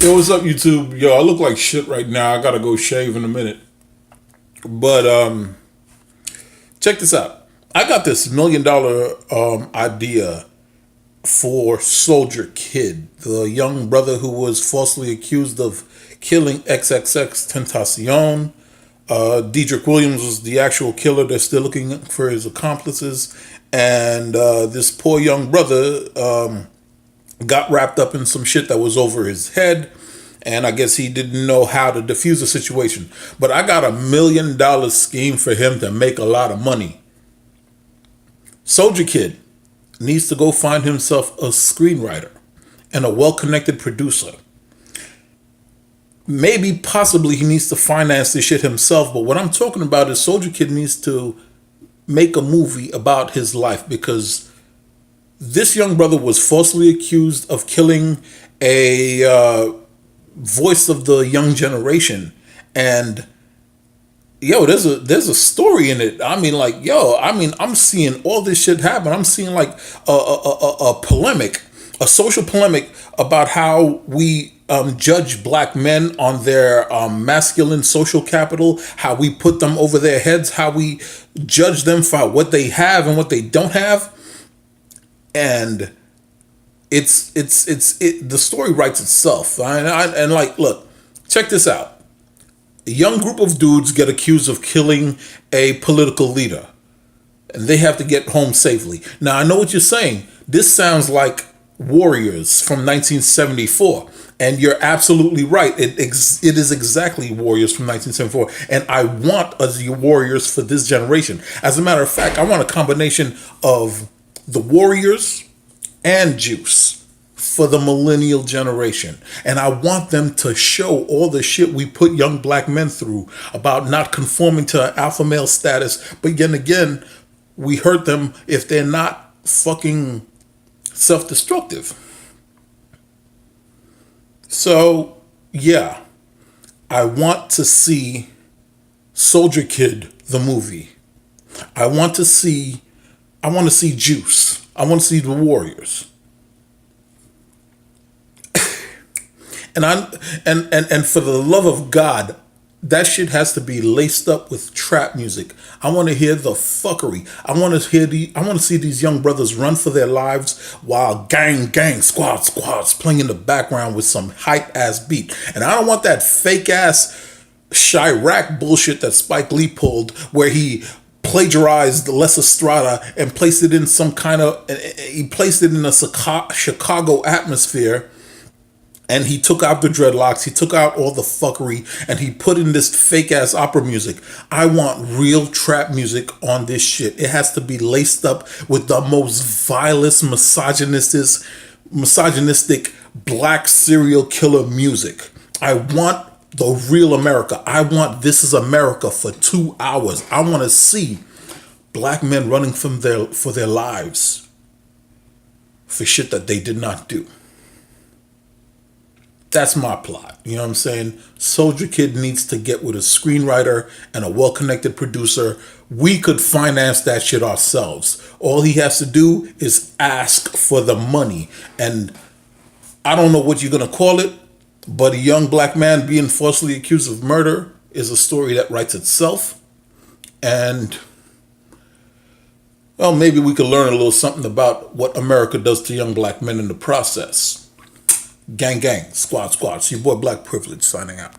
Yo, what's up, YouTube? Yo, I look like shit right now. I gotta go shave in a minute. But check this out. I got this $1 million idea for Soldier Kid, the young brother who was falsely accused of killing xxxtentacion. Dedrick Williams was the actual killer. They're still looking for his accomplices, and this poor young brother got wrapped up in some shit that was over his head, and I guess he didn't know how to defuse the situation. But I got $1 million scheme for him to make a lot of money. Soldier Kid needs to go find himself a screenwriter and a well-connected producer. Maybe possibly he needs to finance this shit himself, but what I'm talking about is Soldier Kid needs to make a movie about his life, because this young brother was falsely accused of killing a voice of the young generation. And yo, there's a story in it. I mean, like, I'm seeing all this shit happen. I'm seeing like a polemic, a social polemic about how we judge black men on their masculine social capital, how we put them over their heads, how we judge them for what they have and what they don't have. And the story writes itself. And like, look, check this out. A young group of dudes get accused of killing a political leader, and they have to get home safely. Now, I know what you're saying. This sounds like Warriors from 1974. And you're absolutely right. It is exactly Warriors from 1974. And I want us Warriors for this generation. As a matter of fact, I want a combination of the Warriors and Juice for the millennial generation. And I want them to show all the shit we put young black men through about not conforming to alpha male status. But again, we hurt them if they're not fucking self-destructive. So, yeah, I want to see Soldier Kid, the movie. I want to see Juice. I want to see the Warriors. and for the love of God, that shit has to be laced up with trap music. I want to hear the fuckery. I want to see these young brothers run for their lives while gang, squads playing in the background with some hype ass beat. And I don't want that fake ass Chirac bullshit that Spike Lee pulled, where he plagiarized Les Estrada and placed it in a Chicago atmosphere. And he took out the dreadlocks, he took out all the fuckery, and he put in this fake ass opera music. I want real trap music on this shit. It has to be laced up with the most vilest, misogynistic black serial killer music. I want the real America. I want This Is America for 2 hours. I want to see black men running for their lives for shit that they did not do. That's my plot. You know what I'm saying? Soldier Kid needs to get with a screenwriter and a well-connected producer. We could finance that shit ourselves. All he has to do is ask for the money. And I don't know what you're going to call it, but a young black man being falsely accused of murder is a story that writes itself. And, well, maybe we could learn a little something about what America does to young black men in the process. Gang, squad. It's your boy Black Privilege signing out.